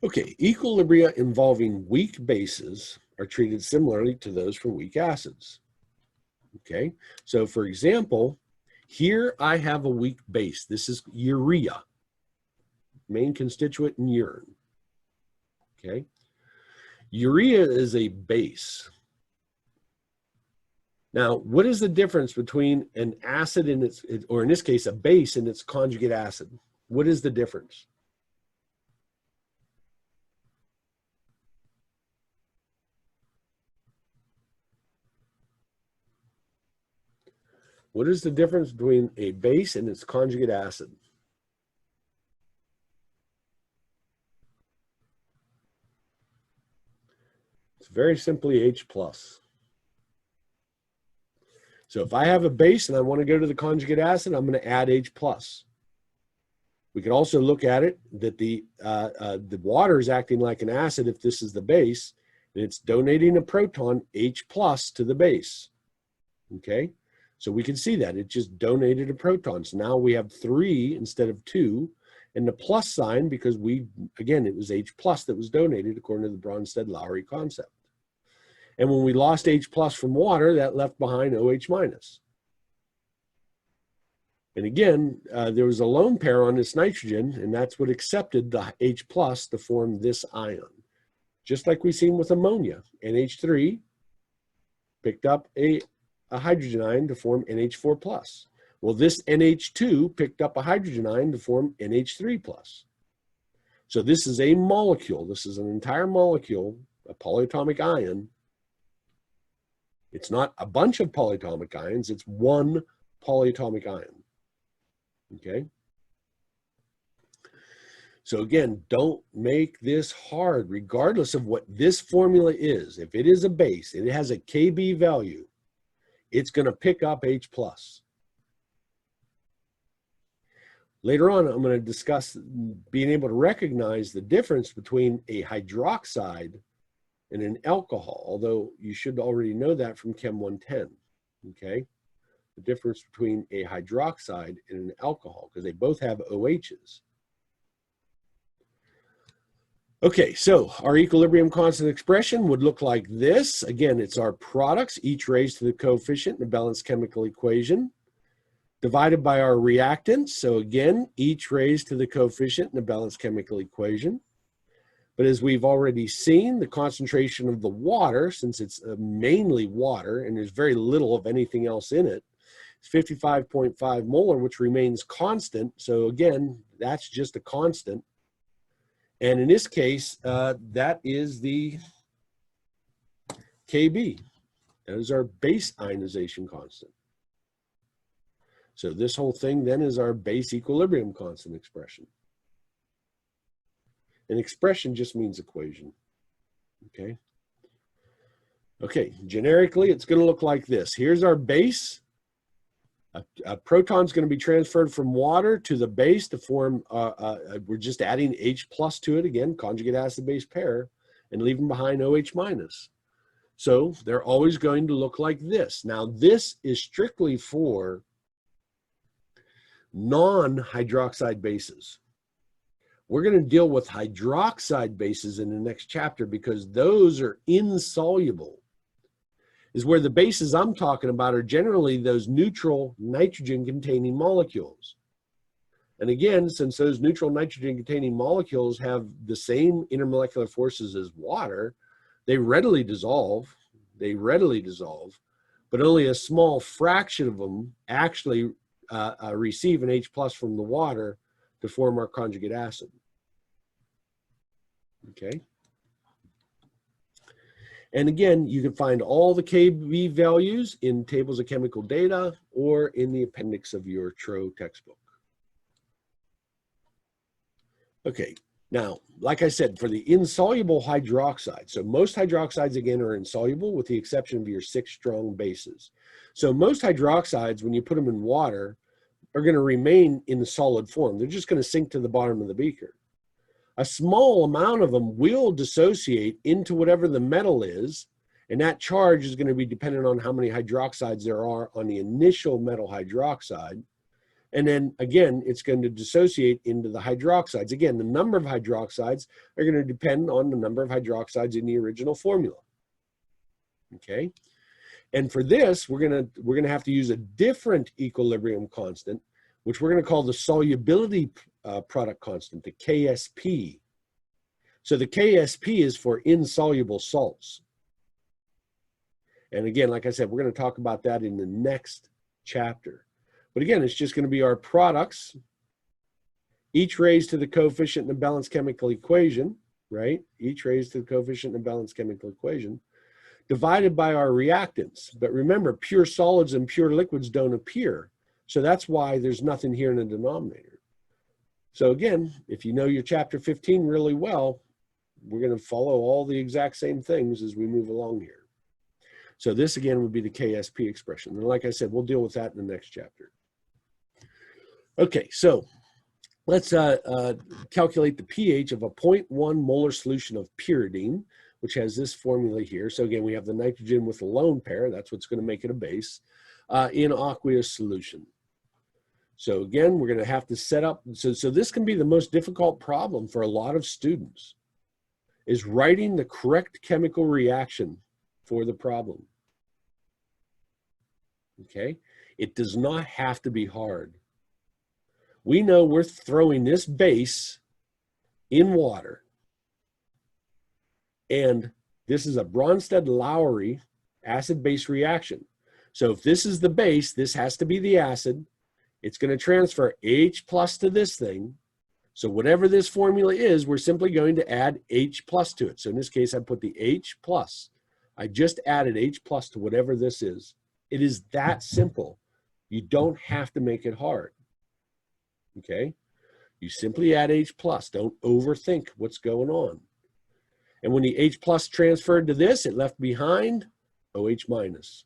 Okay, equilibria involving weak bases are treated similarly to those for weak acids. Okay, so for example, here I have a weak base. This is urea, main constituent in urine. Okay, urea is a base. Now, what is the difference between an acid and its, or in this case, a base and its conjugate acid? What is the difference? What is the difference between a base and its conjugate acid? It's very simply H+. So if I have a base and I want to go to the conjugate acid, I'm going to add H+. We can also look at it that the water is acting like an acid if this is the base, and it's donating a proton H+ to the base. Okay, so we can see that it just donated a proton. So now we have 3 instead of 2, and the plus sign because again, it was H+ that was donated according to the Bronsted-Lowry concept. And when we lost H+ from water, that left behind OH-. And again, there was a lone pair on this nitrogen, and that's what accepted the H+ to form this ion. Just like we've seen with ammonia, NH3 picked up a hydrogen ion to form NH4+. Well, this NH2 picked up a hydrogen ion to form NH3+. So this is a molecule. This is an entire molecule, a polyatomic ion. It's not a bunch of polyatomic ions. It's one polyatomic ion. Okay? So again, don't make this hard, regardless of what this formula is. If it is a base and it has a Kb value, it's going to pick up H+. Later on, I'm going to discuss being able to recognize the difference between a hydroxide and an alcohol, although you should already know that from Chem 110, okay? The difference between a hydroxide and an alcohol, because they both have OHs. Okay, so our equilibrium constant expression would look like this. Again, it's our products, each raised to the coefficient in a balanced chemical equation, divided by our reactants. So again, each raised to the coefficient in a balanced chemical equation. But as we've already seen, the concentration of the water, since it's mainly water and there's very little of anything else in it, is 55.5 molar, which remains constant. So again, that's just a constant. And in this case, that is the Kb. That is our base ionization constant. So this whole thing then is our base equilibrium constant expression. An expression just means equation, okay? Okay, generically, it's going to look like this. Here's our base. A proton is going to be transferred from water to the base to form, we're just adding H+ to it again, conjugate acid-base pair, and leaving behind OH-. So they're always going to look like this. Now, this is strictly for non-hydroxide bases. We're going to deal with hydroxide bases in the next chapter because those are insoluble. Is where the bases I'm talking about are generally those neutral nitrogen-containing molecules. And again, since those neutral nitrogen-containing molecules have the same intermolecular forces as water, they readily dissolve. They readily dissolve, but only a small fraction of them actually receive an H+ from the water to form our conjugate acid. Okay. And again, you can find all the Kb values in tables of chemical data or in the appendix of your TRO textbook. Okay, now, like I said, for the insoluble hydroxide, so most hydroxides, again, are insoluble with the exception of your 6 strong bases. So most hydroxides, when you put them in water, are going to remain in the solid form. They're just going to sink to the bottom of the beaker. A small amount of them will dissociate into whatever the metal is, and that charge is going to be dependent on how many hydroxides there are on the initial metal hydroxide. And then again, it's going to dissociate into the hydroxides. Again, the number of hydroxides are going to depend on the number of hydroxides in the original formula. Okay. And for this, we're going to have to use a different equilibrium constant, which we're going to call the solubility product constant, the KSP. So the KSP is for insoluble salts. And again, like I said, we're going to talk about that in the next chapter. But again, it's just going to be our products, each raised to the coefficient in the balanced chemical equation, right? Each raised to the coefficient in the balanced chemical equation, divided by our reactants. But remember, pure solids and pure liquids don't appear. So that's why there's nothing here in the denominator. So again, if you know your chapter 15 really well, we're going to follow all the exact same things as we move along here. So this again would be the KSP expression. And like I said, we'll deal with that in the next chapter. Okay, so let's calculate the pH of a 0.1 molar solution of pyridine, which has this formula here. So again, we have the nitrogen with a lone pair. That's what's going to make it a base in aqueous solution. So again, we're going to have to set up. So this can be the most difficult problem for a lot of students, is writing the correct chemical reaction for the problem. Okay, it does not have to be hard. We know we're throwing this base in water, and this is a Bronsted-Lowry acid-base reaction. So if this is the base, this has to be the acid. It's going to transfer H plus to this thing. So whatever this formula is, we're simply going to add H plus to it. So in this case, I put the H plus. I just added H plus to whatever this is. It is that simple. You don't have to make it hard. Okay? You simply add H plus. Don't overthink what's going on. And when the H plus transferred to this, it left behind OH minus.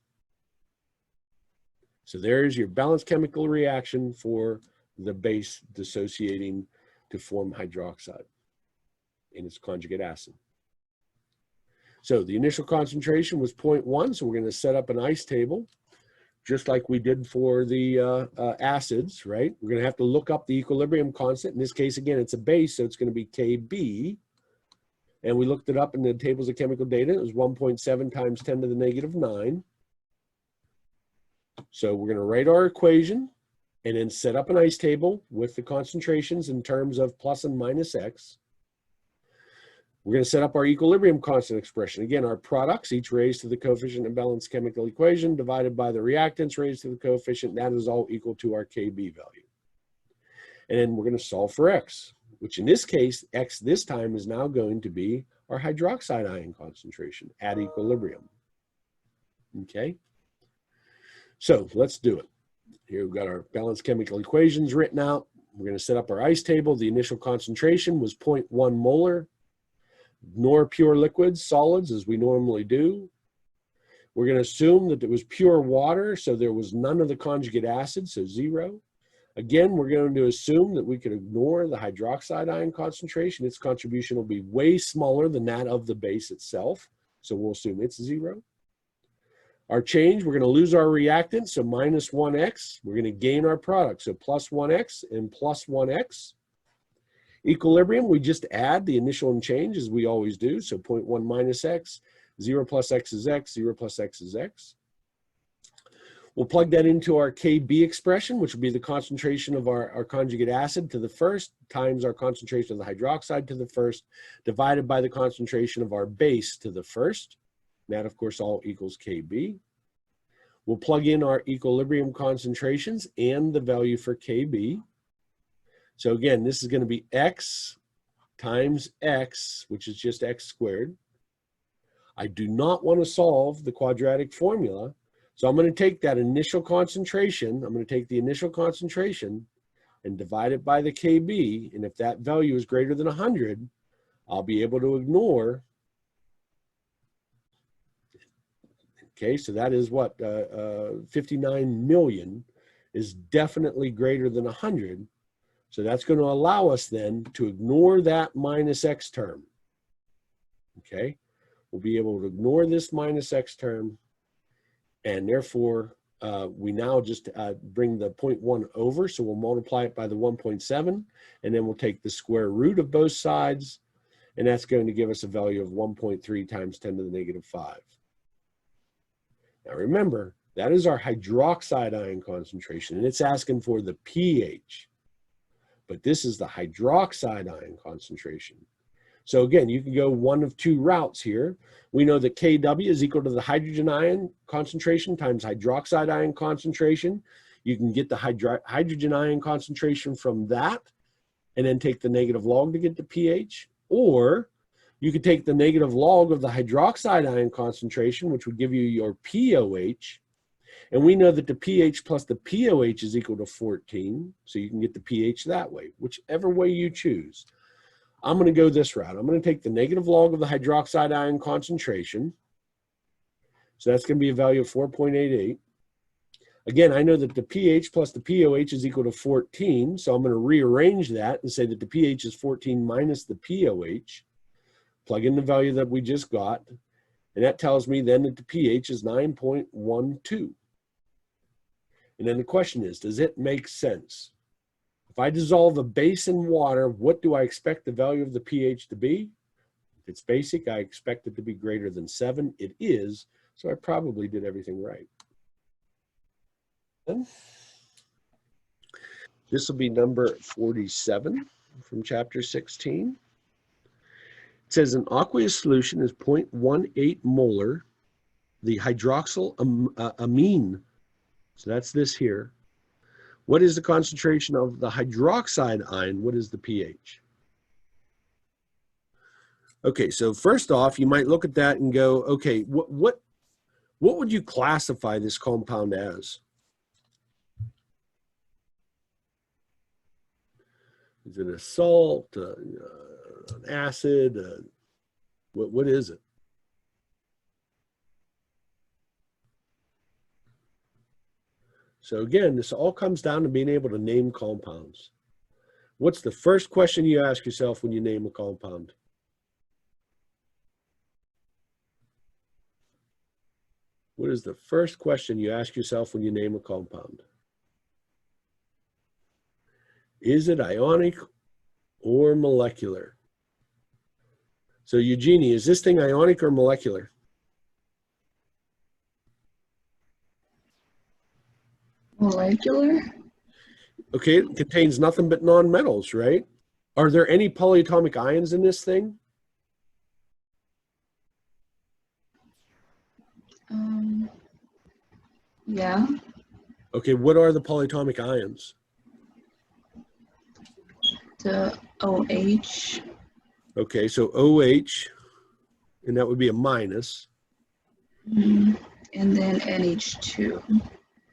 So there's your balanced chemical reaction for the base dissociating to form hydroxide in its conjugate acid. So the initial concentration was 0.1, so we're going to set up an ice table, just like we did for the acids, right? We're going to have to look up the equilibrium constant. In this case, again, it's a base, so it's going to be Kb. And we looked it up in the tables of chemical data. It was 1.7 times 10 to the negative 9. So we're going to write our equation and then set up an ice table with the concentrations in terms of plus and minus x. We're going to set up our equilibrium constant expression. Again, our products, each raised to the coefficient of balanced chemical equation, divided by the reactants raised to the coefficient. That is all equal to our Kb value. And then we're going to solve for x, which in this case, x this time is now going to be our hydroxide ion concentration at equilibrium. Okay? So let's do it. Here we've got our balanced chemical equations written out. We're going to set up our ice table. The initial concentration was 0.1 molar. Ignore pure liquids, solids, as we normally do. We're going to assume that it was pure water, so there was none of the conjugate acid, so 0. Again, we're going to assume that we could ignore the hydroxide ion concentration. Its contribution will be way smaller than that of the base itself, so we'll assume it's 0. Our change, we're going to lose our reactant, so minus 1x. We're going to gain our product, so plus 1x and plus 1x. Equilibrium, we just add the initial and change as we always do, so 0.1 minus x, 0 plus x is x, 0 plus x is x. We'll plug that into our Kb expression, which will be the concentration of our conjugate acid to the first times our concentration of the hydroxide to the first, divided by the concentration of our base to the first. That, of course, all equals Kb. We'll plug in our equilibrium concentrations and the value for Kb. So again, this is going to be x times x, which is just x squared. I do not want to solve the quadratic formula, so I'm going to take that initial concentration, I'm going to take the initial concentration and divide it by the Kb, and if that value is greater than 100, I'll be able to ignore. Okay, so that is what, 59 million is definitely greater than 100. So that's going to allow us then to ignore that minus x term. Okay, we'll be able to ignore this minus x term, and therefore we now just bring the 0.1 over, so we'll multiply it by the 1.7, and then we'll take the square root of both sides, and that's going to give us a value of 1.3 times 10 to the negative 5. Now remember, that is our hydroxide ion concentration, and it's asking for the pH. But this is the hydroxide ion concentration. So again, you can go one of two routes here. We know that Kw is equal to the hydrogen ion concentration times hydroxide ion concentration. You can get the hydrogen ion concentration from that and then take the negative log to get the pH. Or you could take the negative log of the hydroxide ion concentration, which would give you your POH. And we know that the pH plus the POH is equal to 14. So you can get the pH that way, whichever way you choose. I'm going to go this route. I'm going to take the negative log of the hydroxide ion concentration. So that's going to be a value of 4.88. Again, I know that the pH plus the POH is equal to 14. So I'm going to rearrange that and say that the pH is 14 minus the POH. Plug in the value that we just got. And that tells me then that the pH is 9.12. And then the question is, does it make sense? If I dissolve a base in water, what do I expect the value of the pH to be? If it's basic, I expect it to be greater than 7. It is, so I probably did everything right. This will be number 47 from chapter 16. It says an aqueous solution is 0.18 molar. The hydroxyl amine, so that's this here. What is the concentration of the hydroxide ion? What is the pH? Okay, so first off, you might look at that and go, okay, what would you classify this compound as? Is it a salt, an acid? What is it? So again, this all comes down to being able to name compounds. What's the first question you ask yourself when you name a compound? What is the first question you ask yourself when you name a compound? Is it ionic or molecular? So Eugenie, is this thing ionic or molecular? Molecular. Okay, it contains nothing but nonmetals, right? Are there any polyatomic ions in this thing? Yeah. Okay, what are the polyatomic ions? The OH. Okay, so OH, and that would be a minus. And then NH2.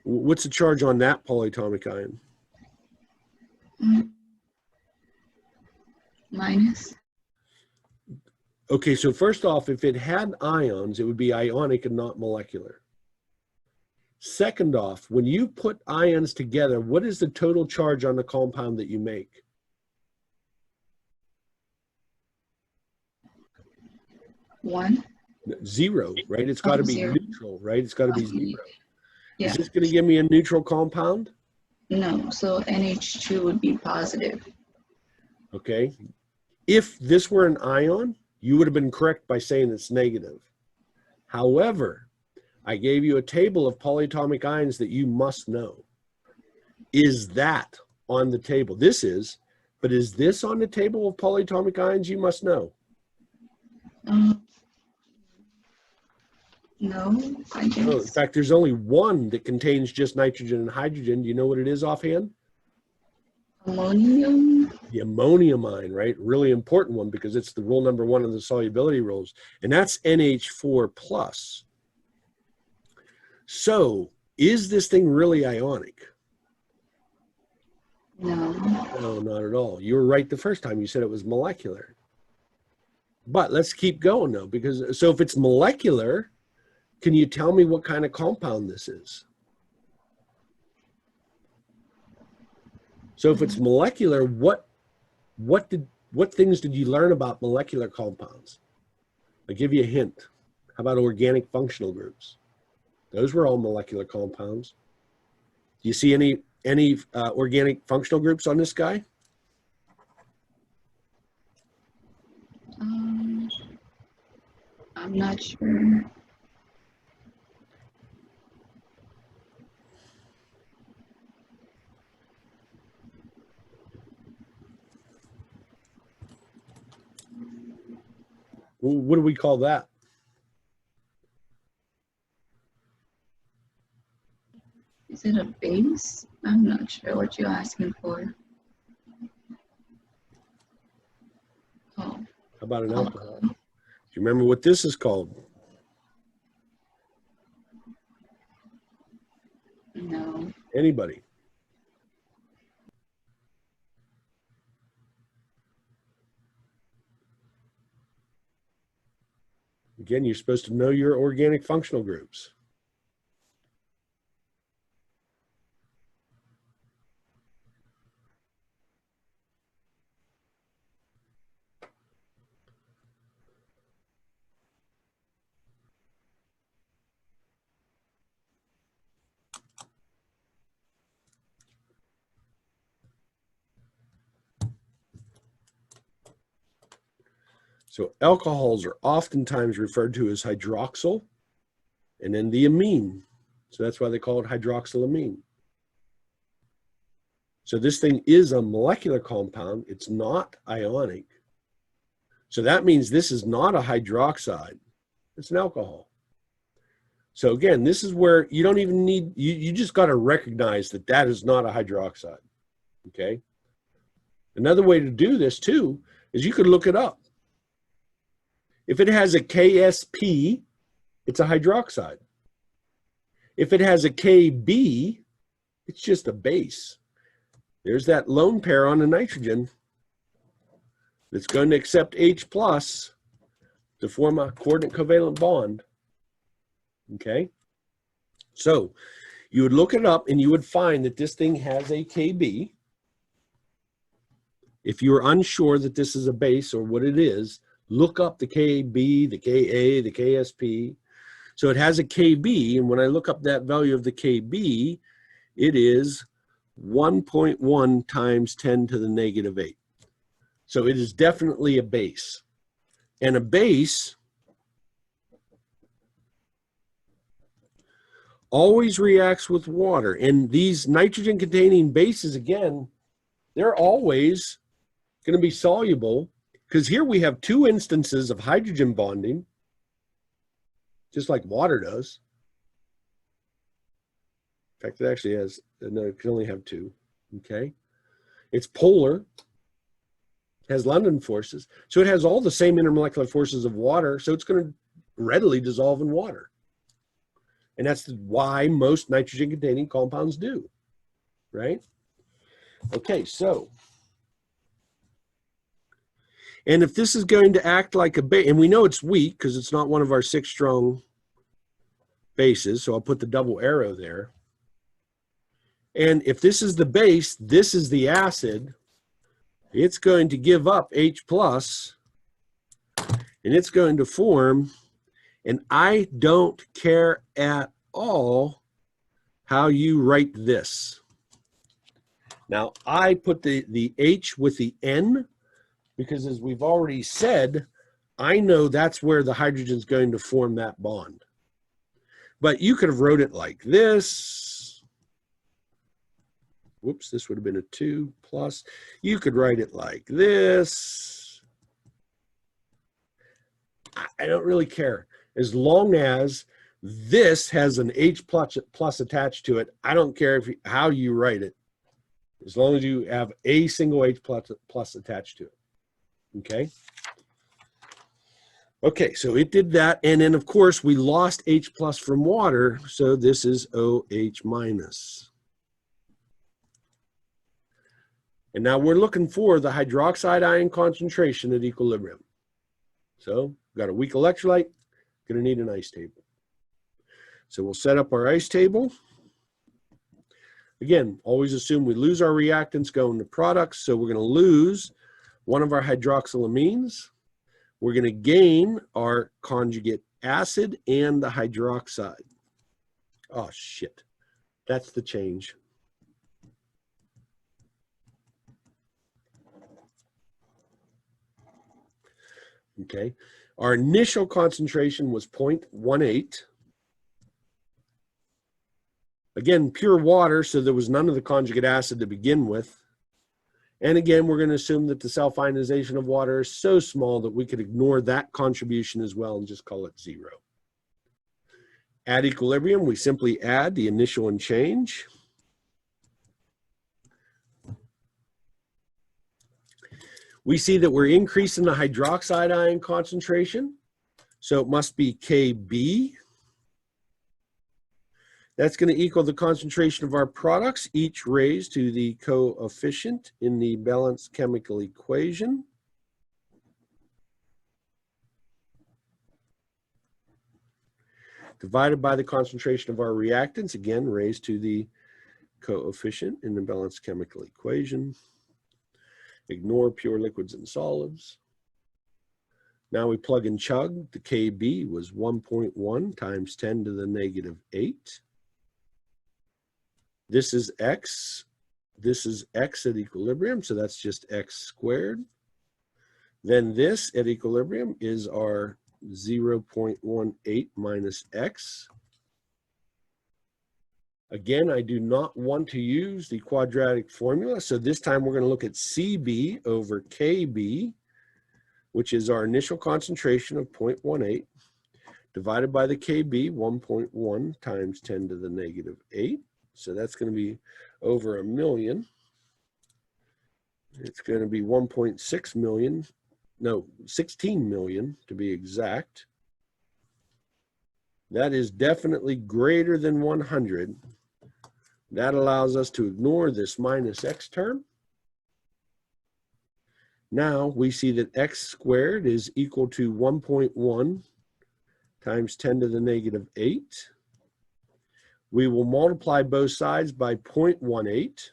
What's the charge on that polyatomic ion? Minus. Okay, so first off, if it had ions, it would be ionic and not molecular. Second off, when you put ions together, what is the total charge on the compound that you make? 1. 0, right? It's got to be 0. Neutral, right? It's got to be 0. Yeah. Is this going to give me a neutral compound? No, so NH2 would be positive. Okay. If this were an ion, you would have been correct by saying it's negative. However, I gave you a table of polyatomic ions that you must know. Is that on the table? This is, but is this on the table of polyatomic ions you must know? No, I guess. No, in fact, there's only one that contains just nitrogen and hydrogen. Do you know what it is offhand? Ammonium. The ammonium ion, right? Really important one because it's the rule number 1 of the solubility rules, and that's NH4 plus. So, is this thing really ionic? No. No, not at all. You were right the first time. You said it was molecular. But let's keep going though, because so if it's molecular, can you tell me what kind of compound this is? So if it's molecular, what things did you learn about molecular compounds? I'll give you a hint. How about organic functional groups? Those were all molecular compounds. Do you see any organic functional groups on this guy? I'm not sure. Well, what do we call that? Is it a base? I'm not sure what you're asking for. Oh, How about an alcohol? alcohol. Do you remember what this is called? No. Anybody? Again, you're supposed to know your organic functional groups. So alcohols are oftentimes referred to as hydroxyl and then the amine. So that's why they call it hydroxylamine. So this thing is a molecular compound. It's not ionic. So that means this is not a hydroxide. It's an alcohol. So again, this is where you don't even need, you just got to recognize that that is not a hydroxide. Okay. Another way to do this too is you could look it up. If it has a KSP, it's a hydroxide. If it has a KB, it's just a base. There's that lone pair on the nitrogen that's going to accept H plus to form a coordinate covalent bond. Okay? So you would look it up and you would find that this thing has a KB. If you're unsure that this is a base or what it is, look up the KB, the KA, the KSP. So it has a KB, and when I look up that value of the KB, it is 1.1 times 10 to the negative 8. So it is definitely a base. And a base always reacts with water. And these nitrogen-containing bases, again, they're always going to be soluble, because here we have two instances of hydrogen bonding, just like water does. In fact, it actually has, no, it can only have two, okay? It's polar, has London forces, so it has all the same intermolecular forces of water, so it's going to readily dissolve in water. And that's why most nitrogen-containing compounds do, right? Okay, so, and if this is going to act like a base, and we know it's weak because it's not one of our 6 strong bases, so I'll put the double arrow there. And if this is the base, this is the acid, it's going to give up H plus, and it's going to form, and I don't care at all how you write this. Now, I put the H with the N, because as we've already said, I know that's where the hydrogen is going to form that bond. But you could have wrote it like this. Whoops, this would have been a 2 plus. You could write it like this. I don't really care. As long as this has an H plus attached to it, I don't care how you write it. As long as you have a single H plus attached to it. Okay. Okay, so it did that. And then, of course, we lost H plus from water. So this is OH minus. And now we're looking for the hydroxide ion concentration at equilibrium. So we've got a weak electrolyte, going to need an ice table. So we'll set up our ice table. Again, always assume we lose our reactants going to products. So we're going to lose one of our hydroxylamines. We're going to gain our conjugate acid and the hydroxide. Oh, shit. That's the change. Okay. Our initial concentration was 0.18. Again, pure water, so there was none of the conjugate acid to begin with. And again, we're going to assume that the self-ionization of water is so small that we could ignore that contribution as well and just call it 0. At equilibrium, we simply add the initial and change. We see that we're increasing the hydroxide ion concentration, so it must be Kb. That's going to equal the concentration of our products, each raised to the coefficient in the balanced chemical equation. Divided by the concentration of our reactants, again, raised to the coefficient in the balanced chemical equation. Ignore pure liquids and solids. Now we plug and chug. The Kb was 1.1 times 10 to the negative 8. This is x. This is x at equilibrium, so that's just x squared. Then this at equilibrium is our 0.18 minus x. Again, I do not want to use the quadratic formula, so this time we're going to look at Cb over Kb, which is our initial concentration of 0.18, divided by the Kb, 1.1 times 10 to the negative 8. So that's going to be over 1 million. It's going to be 1.6 million, no, 16 million to be exact. That is definitely greater than 100. That allows us to ignore this minus x term. Now we see that x squared is equal to 1.1 times 10 to the negative 8. We will multiply both sides by 0.18.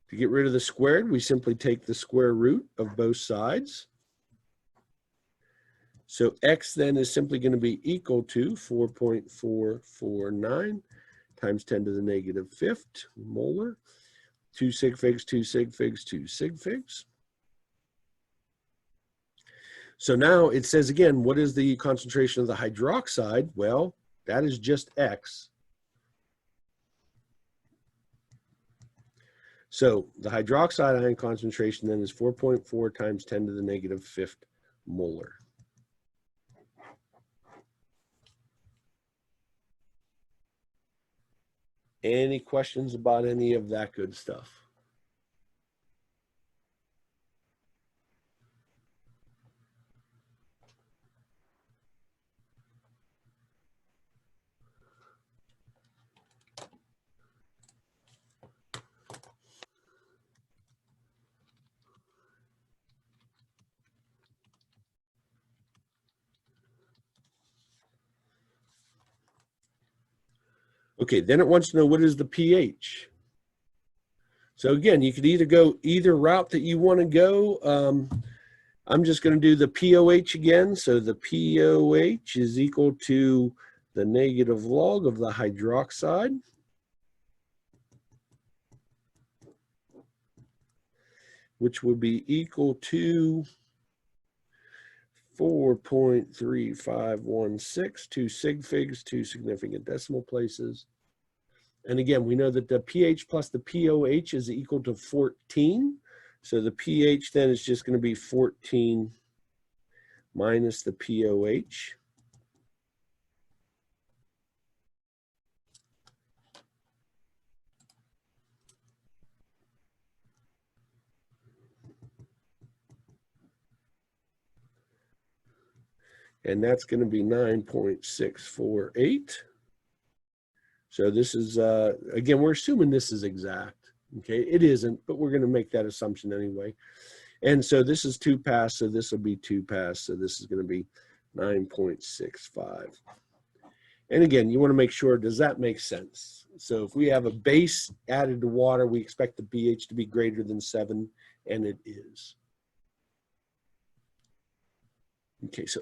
To get rid of the squared, we simply take the square root of both sides. So x then is simply going to be equal to 4.449 times 10 to the negative 5th molar. 2 sig figs, 2 sig figs, 2 sig figs. So now it says again, what is the concentration of the hydroxide? Well, that is just x. So the hydroxide ion concentration then is 4.4 times 10 to the negative 5th molar. Any questions about any of that good stuff? Okay, then it wants to know what is the pH. So again, you could either go either route that you want to go. I'm just going to do the pOH again. So the pOH is equal to the negative log of the hydroxide. Which would be equal to 4.3516, 2 sig figs, 2 significant decimal places. And again, we know that the pH plus the pOH is equal to 14. So the pH then is just going to be 14 minus the pOH. And that's going to be 9.648. So this is, again, we're assuming this is exact. Okay, it isn't, but we're going to make that assumption anyway. And so this is 2 pass, so this will be 2 pass. So this is going to be 9.65. And again, you want to make sure, does that make sense? So if we have a base added to water, we expect the pH to be greater than 7, and it is. Okay, so